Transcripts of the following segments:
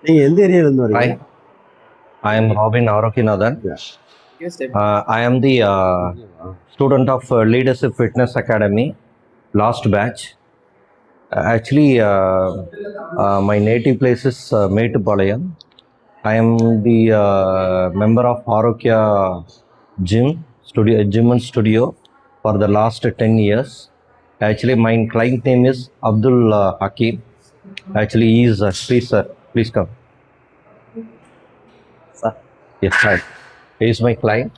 நீங்க எந்த ஏரியால இருந்து வரீங்க? Hi, I am Robin Arokinathan. I am the student of Leadership Fitness Academy, last batch. Actually, my native place is Metupalayam. I am the member of Arokya Gym and Studio for the last 10 years. Actually, my client name is Abdul Hakim. Actually, he is please sir, please come. Sir. Yes, sir. He is my client.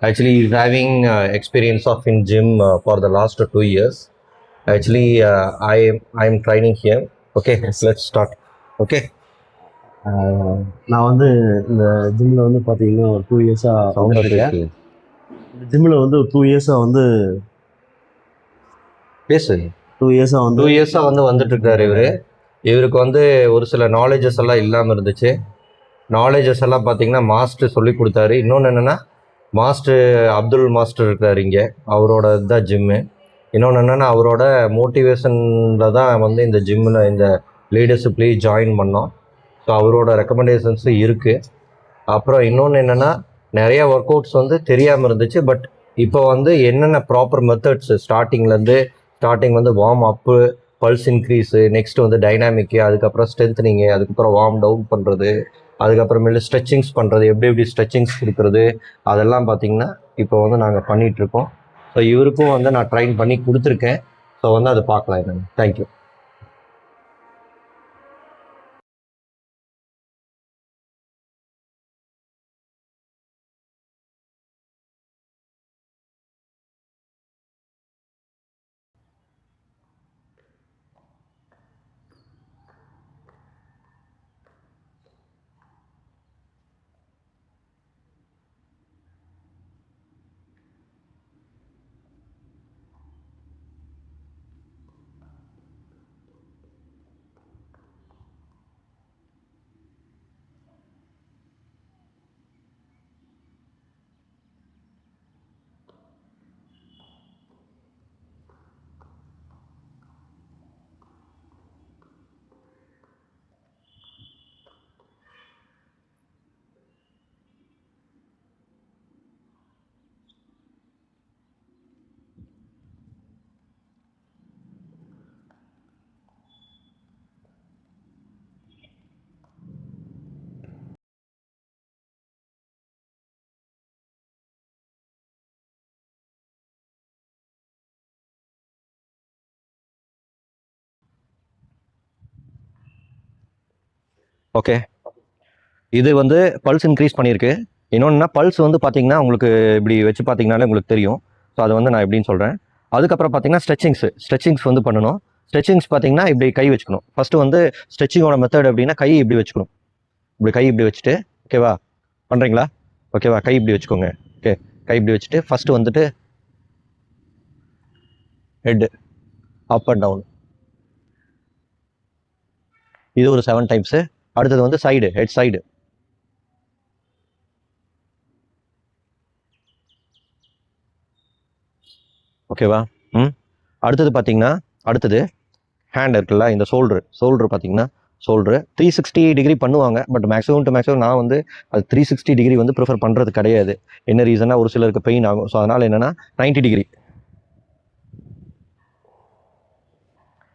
Actually, he is having experience of in gym for the last 2 years. Actually, I am training here. Okay, let's start. Okay. நான் வந்து இந்த ஜிம்ல வந்து பார்த்தீங்கன்னா ஒரு 2 இயர்ஸா Sound இருக்கேன். okay. இந்த ஜிம்ல வந்து 2 இயர்ஸா வந்து பேசு. 2 இயர்ஸா வந்து வந்துட்டு இருக்காரு இவரு. இவருக்கு வந்து ஒரு சில நாலேஜஸ் எல்லாம் இல்லாமல் இருந்துச்சு. நாலேஜஸ் எல்லாம் பார்த்தீங்கன்னா மாஸ்டர் சொல்லி கொடுத்தாரு. இன்னொன்று என்னென்னா மாஸ்டர் அப்துல் மாஸ்டர் இருக்கார் இங்கே, அவரோட இதுதான் ஜிம்மு. இன்னொன்று என்னென்னா அவரோட மோட்டிவேஷனில் தான் வந்து இந்த ஜிம்மில் இந்த லீடர்ஷிப்லேயே ஜாயின் பண்ணோம். ஸோ அவரோட ரெக்கமெண்டேஷன்ஸும் இருக்குது. அப்புறம் இன்னொன்று என்னென்னா நிறைய ஒர்க் அவுட்ஸ் வந்து தெரியாமல் இருந்துச்சு. பட் இப்போ வந்து என்னென்ன ப்ராப்பர் மெத்தட்ஸு ஸ்டார்டிங் வந்து வார்ம் அப்பு, பல்ஸ் இன்க்ரீஸு, நெக்ஸ்ட் வந்து டைனாமிக்கு, அதுக்கப்புறம் ஸ்ட்ரென்த்னிங்கு, அதுக்கப்புறம் வார்ம் டவுன் பண்ணுறது, அதுக்கப்புறமேலு ஸ்ட்ரெச்சிங்ஸ் பண்ணுறது, எப்படி ஸ்ட்ரெச்சிங்ஸ் கொடுக்குறது, அதெல்லாம் பார்த்திங்கன்னா இப்போ வந்து நாங்கள் பண்ணிகிட்ருக்கோம். ஸோ இவருக்கும் வந்து நான் ட்ரைன் பண்ணி கொடுத்துருக்கேன். ஸோ வந்து அதை பார்க்கலாம் என்னென்னு. தேங்க்யூ. ஓகே, இது வந்து பல்ஸ் இன்க்ரீஸ் பண்ணியிருக்கு. இன்னொன்னா பல்ஸ் வந்து பார்த்தீங்கன்னா உங்களுக்கு இப்படி வச்சு பார்த்தீங்கனாலே உங்களுக்கு தெரியும். ஸோ அது வந்து நான் எப்படின்னு சொல்கிறேன். அதுக்கப்புறம் பார்த்தீங்கன்னா ஸ்ட்ரெச்சிங்ஸ் வந்து பண்ணணும். ஸ்ட்ரெச்சிங்ஸ் பார்த்தீங்கன்னா இப்படி கை வச்சுக்கணும். ஃபஸ்ட்டு வந்து ஸ்ட்ரெச்சிங்கோட மெத்தட் அப்படின்னா கை இப்படி வச்சுக்கணும். கை இப்படி வச்சுட்டு, ஓகேவா, பண்ணுறீங்களா? ஓகேவா, கை இப்படி வச்சுக்கோங்க. ஓகே, கை இப்படி வச்சுட்டு ஃபஸ்ட்டு வந்துட்டு ஹெட் அப் அண்ட் டவுன், இது ஒரு 7 டைம்ஸு. அடுத்தது வந்து ஹெட் சைடு, ஓகேவா. அடுத்தது பார்த்தீங்கன்னா ஹேண்ட் இருக்குல்ல, இந்த ஷோல்டர் பார்த்தீங்கன்னா 360 டிகிரி பண்ணுவாங்க. பட் மேக்ஸிமம் நான் வந்து அது 360 டிகிரி வந்து ப்ரிஃபர் பண்ணுறது கிடையாது. என்ன ரீசனாக ஒரு சிலருக்கு பெயின் ஆகும். ஸோ அதனால் என்னென்னா 90 டிகிரி,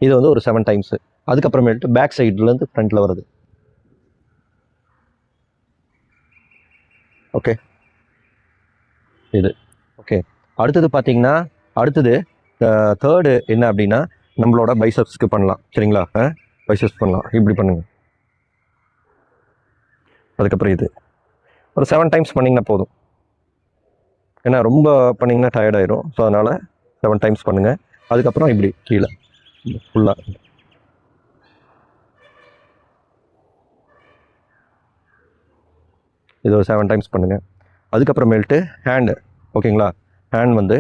இது வந்து ஒரு 7 டைம்ஸு. அதுக்கப்புறமேட்டு பேக் சைட்லேருந்து ஃப்ரண்ட்டில் வருது. ஓகே, இது ஓகே. அடுத்தது பார்த்தீங்கன்னா தேர்டு என்ன அப்படின்னா நம்மளோட பைசப்ஸ்க்கு பண்ணலாம். சரிங்களா, பைசப்ஸ் பண்ணலாம். இப்படி பண்ணுங்க. அதுக்கப்புறம் இது ஒரு 7 டைம்ஸ் பண்ணிங்கன்னா போதும். ஏன்னா ரொம்ப பண்ணிங்கன்னா டயர்ட் ஆயிரும். ஸோ அதனால் 7 டைம்ஸ் பண்ணுங்கள். அதுக்கப்புறம் இப்படி கீழே ஃபுல்லாக இது ஒரு 7 டைம்ஸ் பண்ணுங்கள். அதுக்கப்புறமேல்ட்டு ஹேண்டு, ஓகேங்களா, ஹேண்ட் வந்து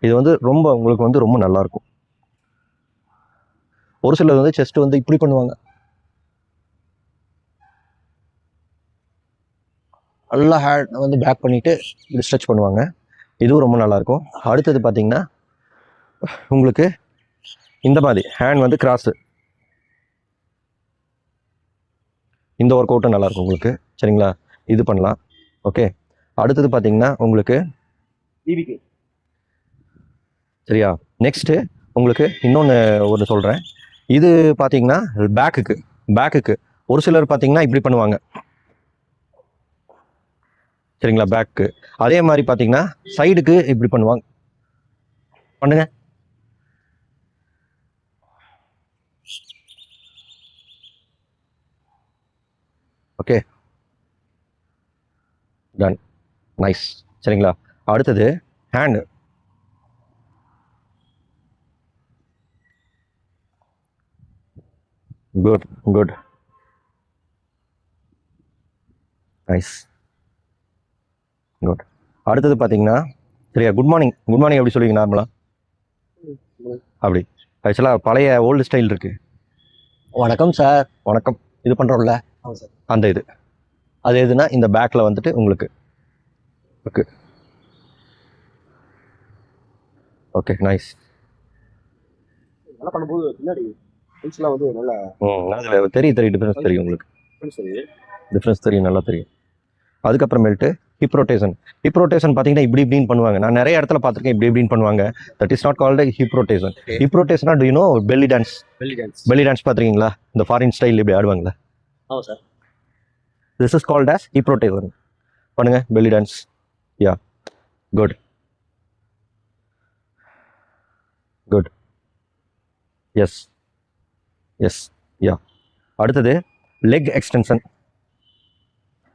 இது வந்து உங்களுக்கு வந்து ரொம்ப நல்லாயிருக்கும். ஒரு சிலர் வந்து செஸ்ட் வந்து இப்படி பண்ணுவாங்க, நல்லா ஹேண்ட் வந்து பேக் பண்ணிவிட்டு இப்படி ஸ்ட்ரெச் பண்ணுவாங்க. இதுவும் ரொம்ப நல்லாயிருக்கும். அடுத்தது பார்த்தீங்கன்னா உங்களுக்கு இந்த மாதிரி ஹேண்ட் வந்து கிராஸு. இந்த ஒர்க் அவுட்டும் நல்லாயிருக்கும் உங்களுக்கு. சரிங்களா, இது பண்ணலாம். ஓகே, அடுத்தது பார்த்தீங்கன்னா உங்களுக்கு சரியா. நெக்ஸ்ட்டு உங்களுக்கு இன்னொன்று ஒன்று சொல்கிறேன். இது பார்த்தீங்கன்னா பேக்குக்கு ஒரு சிலர் பார்த்தீங்கன்னா இப்படி பண்ணுவாங்க. சரிங்களா, பேக்கு. அதே மாதிரி பார்த்தீங்கன்னா சைடுக்கு இப்படி பண்ணுவாங்க. பண்ணுங்க. Okay, done, nice. சரிங்களா, அடுத்தது hand. Good good, nice, good. அடுத்தது பார்த்தீங்கன்னா சரியா, குட் மார்னிங். குட் மார்னிங் எப்படி சொல்லுவீங்க நார்மலாக? அப்படி. ஆக்சுவலாக பழைய ஓல்டு ஸ்டைல் இருக்கு. வணக்கம் சார், வணக்கம். இது பண்ணுறோம்ல அந்த இது, அது எதுனா இந்த பேக்கில் வந்துட்டு உங்களுக்கு. Okay okay, nice. நல்லா பண்ணும்போது பின்னாடி வந்து நல்லா அதில் தெரியும் டிஃப்ரென்ஸ் தெரியும் உங்களுக்கு. டிஃப்ரென்ஸ் தெரியும், நல்லா தெரியும். அதுக்கப்புறமேல்ட்டு ஹிப் ரொட்டேஷன். ஹிப் ரொட்டேஷன் பார்த்தீங்கன்னா இப்படின்னு பண்ணுவாங்க. நான் நிறைய இடத்துல பார்த்துருக்கேன் இப்படின்னு பண்ணுவாங்க. That is not called hip rotation. Hip ரொட்டேஷனா do you know belly dance? Belly dance பார்த்துருக்கீங்களா? இந்த ஃபாரின் ஸ்டைல் இப்படி ஆடுவாங்களா? ஆமாம் sir. This is called as hip rotation. பண்ணுங்க belly dance. Yeah, good good, yes yes, yeah. அடுத்தது leg extension.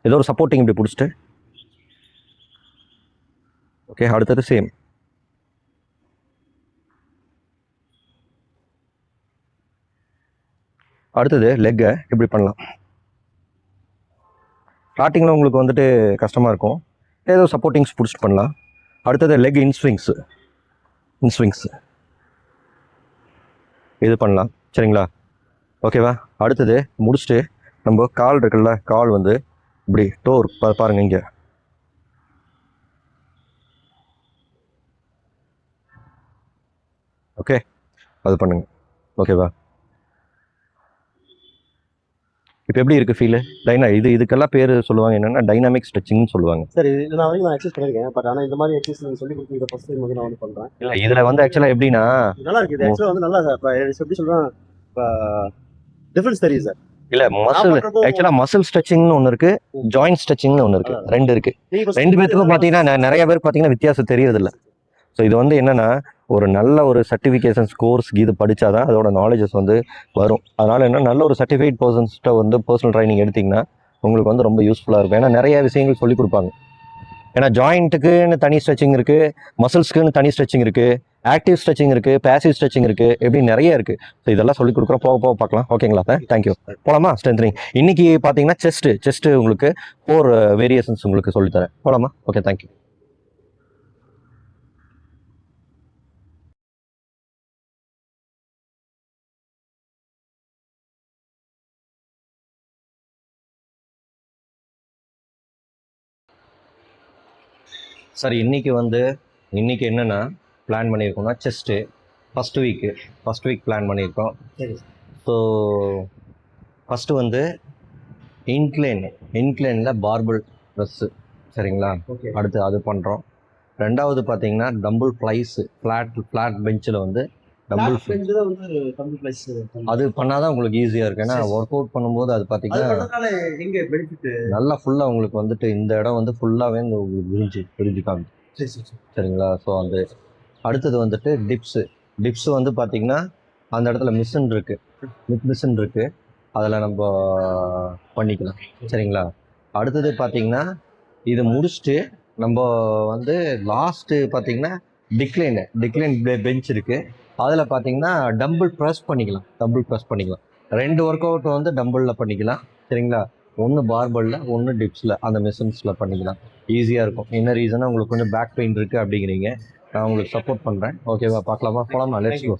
ஏதோ ஒரு சப்போர்ட்டிங் இப்படி பிடிச்சிட்டு. ஓகே, அடுத்தது சேம். அடுத்தது லெக்கை இப்படி பண்ணலாம். ஸ்டார்டிங்கில் உங்களுக்கு வந்துட்டு கஷ்டமாக இருக்கும், ஏதோ சப்போர்ட்டிங்ஸ் பிடிச்சிட்டு பண்ணலாம். அடுத்தது லெக் இன்ஸ்விங்ஸு. இது பண்ணலாம். சரிங்களா, ஓகேவா. அடுத்தது முடிச்சுட்டு நம்ம கால் இருக்குல்ல, கால் வந்து இப்படி டோர் பாருங்க இங்கே. ஓகே, அது பண்ணுங்க. ஓகேவா. இப்போ எப்படி இருக்குது ஃபீலு? இதுக்கெல்லாம் பேர் சொல்லுவாங்க என்னென்னா டைனாமிக் ஸ்ட்ரெச்சிங்னு சொல்லுவாங்க. சரி, இது நான் வரைக்கும் நான் எக்ஸசைஸ் பண்ணியிருக்கேன். பட் ஆனால் இந்த மாதிரி எக்ஸசைஸ் நீங்கள் சொல்லி கொடுத்து ஃபர்ஸ்ட் டைம் வந்து நான் வந்து பண்ணுறேன். இல்லை, இதில் வந்து ஆக்சுவலாக எப்படின்னா நல்லா இருக்குது. இது ஆக்சுவலாக வந்து நல்லா எப்படி சொல்கிறேன், இப்போ டிஃப்ரென்ஸ் தெரியுது சார். இல்லை, ஆக்சுவலாக மசில் ஸ்ட்ரெச்சிங்னு ஒன்று இருக்குது, ஜாயிண்ட் ஸ்ட்ரெச்சிங்னு ஒன்று இருக்குது. ரெண்டு இருக்குது. ரெண்டு பேருக்கும் பார்த்தீங்கன்னா நிறைய பேருக்கு பார்த்தீங்கன்னா வித்தியாசம் தெரியறதில்ல. ஸோ இது வந்து என்னென்னா ஒரு நல்ல ஒரு சர்டிஃபிகேஷன்ஸ் கோர்ஸ் இது படித்தாதான் அதோட நாலேஜஸ் வந்து வரும். அதனால் என்ன, நல்ல ஒரு சர்டிஃபைட் பர்சன்ஸ்கிட்ட வந்து பர்சனல் ட்ரைனிங் எடுத்திங்கன்னா உங்களுக்கு வந்து ரொம்ப யூஸ்ஃபுல்லாக இருக்கும். ஏன்னா நிறைய விஷயங்கள் சொல்லிக் கொடுப்பாங்க. ஏன்னா ஜாயிண்ட்டுக்குன்னு தனி ஸ்ட்ரெச்சிங் இருக்குது, மசில்ஸ்க்குன்னு தனி ஸ்ட்ரெச்சிங் இருக்குது, ஆக்டிவ் ஸ்ட்ரெச்சிங் இருக்குது, பேசிவ் ஸ்ட்ரெச்சிங் இருக்குது, எப்படி நிறைய இருக்குது. ஸோ இதெல்லாம் சொல்லிக் கொடுக்குறோம், போக போக பார்க்கலாம். ஓகேங்களா சார், தேங்க்யூ. போகலாமா ஸ்ட்ரென்த்னிங்? இன்றைக்கி பார்த்தீங்கன்னா செஸ்ட்டு உங்களுக்கு 4 வேரியேஷன்ஸ் உங்களுக்கு சொல்லித்தரேன். போகலாமா? Okay, thank you. சார், இன்றைக்கி என்னென்னா பிளான் பண்ணியிருக்கோம்னா செஸ்ட்டு ஃபஸ்ட் வீக் பிளான் பண்ணியிருக்கோம். சரி. ஸோ ஃபஸ்ட்டு வந்து இன்க்ளைனில் பார்பிள் ப்ரெஸ்ஸு. சரிங்களா, அடுத்து அது பண்ணுறோம். ரெண்டாவது பார்த்தீங்கன்னா டம்பிள் ஃப்ளைஸு, ஃப்ளாட் பெஞ்சில் வந்து டம்பிள் ஃப்ளைஸ். அது பண்ணாதான் உங்களுக்கு ஈஸியாக இருக்குது. ஏன்னா ஒர்க் அவுட் பண்ணும்போது அது பார்த்தீங்கன்னா நல்லா ஃபுல்லாக உங்களுக்கு வந்துட்டு இந்த இடம் வந்து ஃபுல்லாகவே உங்களுக்கு விரிஞ்சு காமிச்சு. சரிங்களா. ஸோ அந்த அடுத்தது வந்துட்டு டிப்ஸு வந்து பார்த்தீங்கன்னா அந்த இடத்துல மிஷின் இருக்குது, அதில் நம்ம பண்ணிக்கலாம். சரிங்களா. அடுத்தது பார்த்தீங்கன்னா இது முடிச்சுட்டு நம்ம வந்து லாஸ்ட்டு பார்த்தீங்கன்னா டிக்ளைன் பெஞ்ச் இருக்குது, அதில் பார்த்தீங்கன்னா டம்பிள் ப்ரெஸ் பண்ணிக்கலாம். 2 ஒர்க் அவுட் வந்து டம்பிளில் பண்ணிக்கலாம். சரிங்களா. ஒன்று பார்பலில், ஒன்று டிப்ஸில், அந்த மிஷின்ஸில் பண்ணிக்கலாம். ஈஸியாக இருக்கும். என்ன ரீசனாக உங்களுக்கு கொஞ்சம் பேக் பெயின் இருக்குது அப்படிங்கிறீங்க, நான் உங்களுக்கு சப்போர்ட் பண்ணுறேன். ஓகேவா, பார்க்கலாமா? போகலாமா? லெட்ஸ் கோ.